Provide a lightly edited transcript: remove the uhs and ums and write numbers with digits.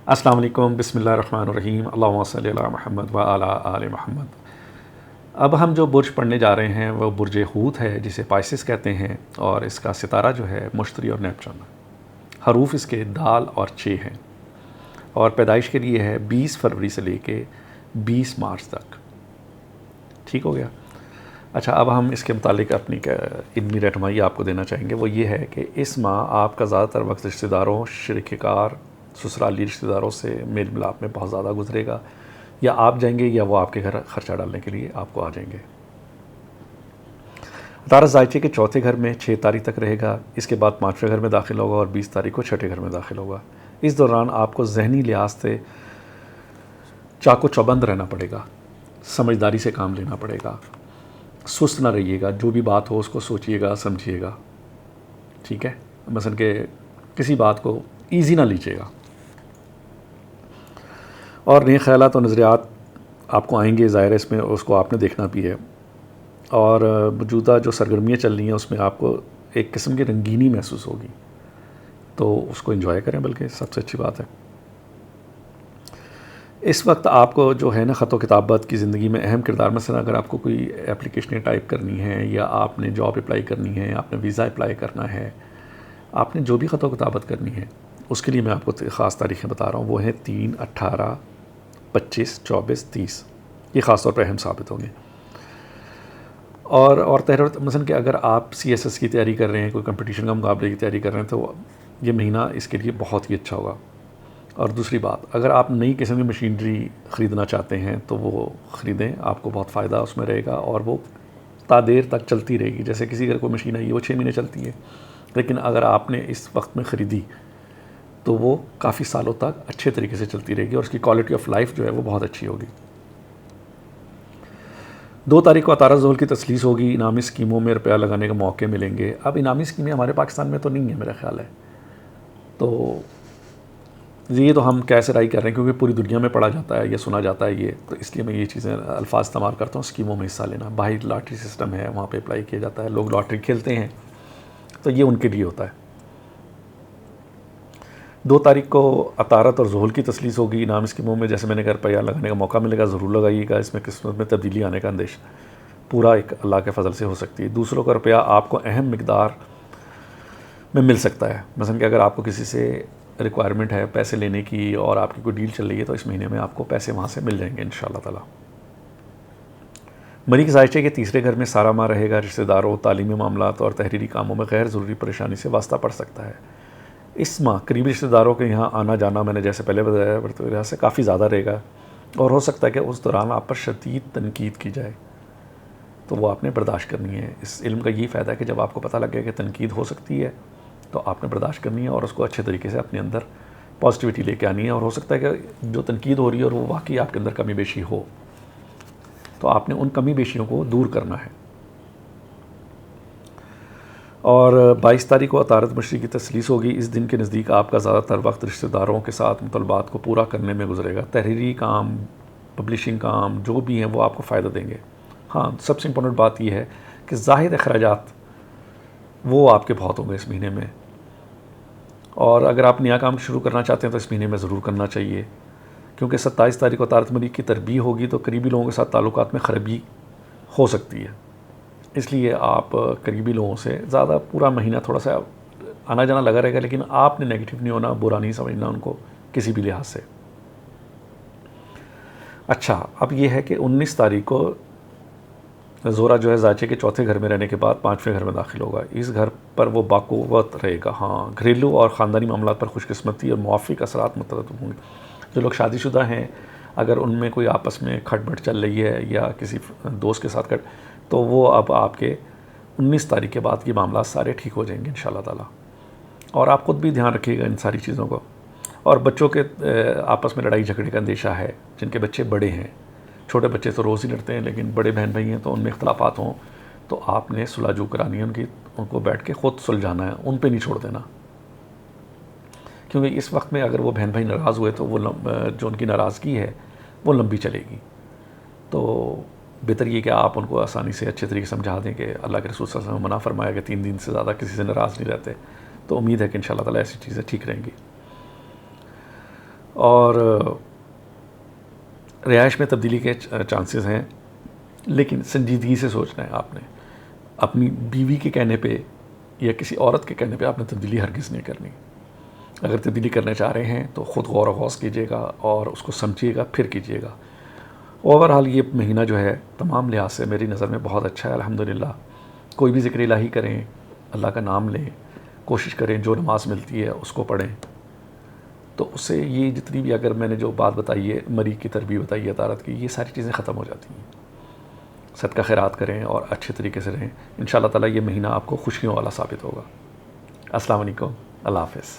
السلام علیکم، بسم اللہ الرحمن الرحیم، اللہم صلی علی محمد و علی آل محمد۔ اب ہم جو برج پڑھنے جا رہے ہیں وہ برج حوت ہے، جسے پائسس کہتے ہیں، اور اس کا ستارہ جو ہے مشتری اور نیپچون۔ حروف اس کے دال اور چے ہیں، اور پیدائش کے لیے ہے 20 فروری سے لے کے 20 مارچ تک۔ ٹھیک ہو گیا؟ اچھا، اب ہم اس کے متعلق اپنی علمی رہنمائی آپ کو دینا چاہیں گے۔ وہ یہ ہے کہ اس ماہ آپ کا زیادہ تر وقت رشتہ داروں، شریک کار، سسرالی رشتہ داروں سے میل ملاپ میں بہت زیادہ گزرے گا، یا آپ جائیں گے یا وہ آپ کے گھر خرچہ ڈالنے کے لیے آپ کو آ جائیں گے۔ عطارد ذائچے کے چوتھے گھر میں 6 تاریخ تک رہے گا، اس کے بعد 5ویں گھر میں داخل ہوگا اور 20 تاریخ کو 6ٹھے گھر میں داخل ہوگا۔ اس دوران آپ کو ذہنی لحاظ سے چاق و چوبند رہنا پڑے گا، سمجھداری سے کام لینا پڑے گا، سست نہ رہیے گا، جو بھی بات ہو اس کو سوچیے گا، سمجھیے گا۔ ٹھیک ہے؟ مثلا کہ کسی بات کو ایزی نہ لیجیے گا، اور نئے خیالات اور نظریات آپ کو آئیں گے، ظاہر ہے اس میں اس کو آپ نے دیکھنا بھی ہے، اور موجودہ جو سرگرمیاں چل رہی ہیں اس میں آپ کو ایک قسم کی رنگینی محسوس ہوگی، تو اس کو انجوائے کریں، بلکہ سب سے اچھی بات ہے۔ اس وقت آپ کو جو ہے نا خط و کتابت کی زندگی میں اہم کردار، مثلا اگر آپ کو کوئی اپلیکیشنیں ٹائپ کرنی ہیں، یا آپ نے جاب اپلائی کرنی ہے، آپ نے ویزا اپلائی کرنا ہے، آپ نے جو بھی خط و کتابت کرنی ہے، اس کے لیے میں آپ کو خاص تاریخیں بتا رہا ہوں۔ وہ ہیں 3، 18، 25، 24، 30۔ یہ خاص طور پر اہم ثابت ہوں گے۔ اور مثلا کہ اگر آپ CSS کی تیاری کر رہے ہیں، کوئی کمپٹیشن کا مقابلے کی تیاری کر رہے ہیں، تو یہ مہینہ اس کے لیے بہت ہی اچھا ہوگا۔ اور دوسری بات، اگر آپ نئی قسم کی مشینری خریدنا چاہتے ہیں تو وہ خریدیں، آپ کو بہت فائدہ اس میں رہے گا، اور وہ تا دیر تک چلتی رہے گی۔ جیسے کسی اگر کوئی مشین آئی ہے وہ 6 مہینے چلتی ہے، لیکن اگر آپ نے اس وقت میں خریدی تو وہ کافی سالوں تک اچھے طریقے سے چلتی رہے گی، اور اس کی کوالٹی آف لائف جو ہے وہ بہت اچھی ہوگی۔ 2 تاریخ کو عطارد ذوال کی تثلیث ہوگی، انعامی اسکیموں میں روپیہ لگانے کے موقع ملیں گے۔ اب انعامی اسکیمیں ہمارے پاکستان میں تو نہیں ہیں میرا خیال ہے، تو یہ تو ہم کیسے رائی کر رہے ہیں، کیونکہ پوری دنیا میں پڑھا جاتا ہے یا سنا جاتا ہے یہ، تو اس لیے میں یہ چیزیں الفاظ استعمال کرتا ہوں۔ اسکیموں میں حصہ لینا، باہر لاٹری سسٹم ہے، وہاں پہ اپلائی کیا جاتا ہے، لوگ لاٹری کھیلتے ہیں، تو یہ ان کے لیے ہوتا ہے۔ 2 تاریخ کو عطارد اور ذوال کی تثلیث ہوگی، انعام اسکیموں میں جیسے میں نے کہا روپیہ لگانے کا موقع ملے گا، ضرور لگائیے گا۔ اس میں قسمت میں تبدیلی آنے کا اندیش پورا ایک اللہ کے فضل سے ہو سکتی ہے۔ دوسروں کا روپیہ آپ کو اہم مقدار میں مل سکتا ہے، مثلا کہ اگر آپ کو کسی سے ریکوائرمنٹ ہے پیسے لینے کی، اور آپ کی کوئی ڈیل چل رہی ہے، تو اس مہینے میں آپ کو پیسے وہاں سے مل جائیں گے انشاءاللہ تعالی۔ مریخ ذائچے کے تیسرے گھر میں سارا ماہ رہے گا، رشتہ داروں، تعلیمی معاملات اور تحریری کاموں میں غیر ضروری پریشانی سے واسطہ پڑ سکتا ہے۔ اس ماہ قریبی رشتہ داروں کے یہاں آنا جانا، میں نے جیسے پہلے بتایا، وجہ سے کافی زیادہ رہے گا، اور ہو سکتا ہے کہ اس دوران آپ پر شدید تنقید کی جائے، تو وہ آپ نے برداشت کرنی ہے۔ اس علم کا یہی فائدہ ہے کہ جب آپ کو پتہ لگ گیا کہ تنقید ہو سکتی ہے، تو آپ نے برداشت کرنی ہے، اور اس کو اچھے طریقے سے اپنے اندر پازیٹیوٹی لے کے آنی ہے۔ اور ہو سکتا ہے کہ جو تنقید ہو رہی ہے اور وہ واقعی آپ کے اندر کمی بیشی ہو، تو آپ نے ان کمی بیشیوں کو دور کرنا ہے۔ اور 22 تاریخ کو عطارد مشتری کی تثلیث ہوگی۔ اس دن کے نزدیک آپ کا زیادہ تر وقت رشتہ داروں کے ساتھ مطالبات کو پورا کرنے میں گزرے گا۔ تحریری کام، پبلشنگ کام جو بھی ہیں وہ آپ کو فائدہ دیں گے۔ ہاں، سب سے امپورٹنٹ بات یہ ہے کہ زاہد اخراجات وہ آپ کے بہت ہوں گے اس مہینے میں، اور اگر آپ نیا کام شروع کرنا چاہتے ہیں تو اس مہینے میں ضرور کرنا چاہیے، کیونکہ 27 تاریخ کو عطارد مریخ کی تربیع ہوگی، تو قریبی لوگوں کے ساتھ تعلقات میں خرابی ہو سکتی ہے۔ اس لیے آپ قریبی لوگوں سے زیادہ پورا مہینہ تھوڑا سا آنا جانا لگا رہے گا، لیکن آپ نے نیگیٹو نہیں ہونا، برا نہیں سمجھنا ان کو کسی بھی لحاظ سے۔ اچھا، اب یہ ہے کہ 19 تاریخ کو زورا جو ہے ذائچے کے چوتھے گھر میں رہنے کے بعد 5ویں گھر میں داخل ہوگا۔ اس گھر پر وہ باقوت رہے گا۔ ہاں، گھریلو اور خاندانی معاملات پر خوش قسمتی اور موافق اثرات مترتب ہوں گے۔ جو لوگ شادی شدہ ہیں، اگر ان میں کوئی آپس میں کھٹ بٹ چل رہی ہے یا کسی دوست کے ساتھ تو وہ اب آپ کے 19 تاریخ کے بعد کے معاملات سارے ٹھیک ہو جائیں گے انشاءاللہ تعالی۔ اور آپ خود بھی دھیان رکھیے گا ان ساری چیزوں کو۔ اور بچوں کے آپس میں لڑائی جھگڑے کا اندیشہ ہے، جن کے بچے بڑے ہیں، چھوٹے بچے تو روز ہی لڑتے ہیں، لیکن بڑے بہن بھائی ہیں تو ان میں اختلافات ہوں، تو آپ نے صلح جو کرانی ہے ان کو بیٹھ کے خود سلجھانا ہے، ان پہ نہیں چھوڑ دینا، کیونکہ اس وقت میں اگر وہ بہن بھائی ناراض ہوئے تو وہ جو ان کی ناراضگی ہے وہ لمبی چلے گی۔ تو بہتر یہ کہ آپ ان کو آسانی سے اچھے طریقے سے سمجھا دیں کہ اللہ کے رسول صلی اللہ علیہ وسلم نے منع فرمایا کہ 3 دن سے زیادہ کسی سے ناراض نہیں رہتے، تو امید ہے کہ انشاءاللہ تعالی ایسی چیزیں ٹھیک رہیں گی۔ اور رہائش میں تبدیلی کے چانسز ہیں، لیکن سنجیدگی سے سوچنا ہے آپ نے. اپنی بیوی کے کہنے پہ یا کسی عورت کے کہنے پہ آپ نے تبدیلی ہرگز نہیں کرنی. اگر تبدیلی کرنا چاہ رہے ہیں تو خود غور و خوض کیجیے گا اور اس کو سمجھیے گا، پھر کیجیے گا. اوورآل یہ مہینہ جو ہے تمام لحاظ سے میری نظر میں بہت اچھا ہے الحمدللہ. کوئی بھی ذکر الہی کریں، اللہ کا نام لیں، کوشش کریں جو نماز ملتی ہے اس کو پڑھیں. تو اس سے یہ جتنی بھی اگر میں نے جو بات بتائی ہے، مری کی تربیت بتائی ہے، طہارت کی، یہ ساری چیزیں ختم ہو جاتی ہیں. صدقہ خیرات کریں اور اچھے طریقے سے رہیں. انشاءاللہ تعالیٰ یہ مہینہ آپ کو خوشیوں والا ثابت ہوگا. السلام علیکم، اللہ حافظ.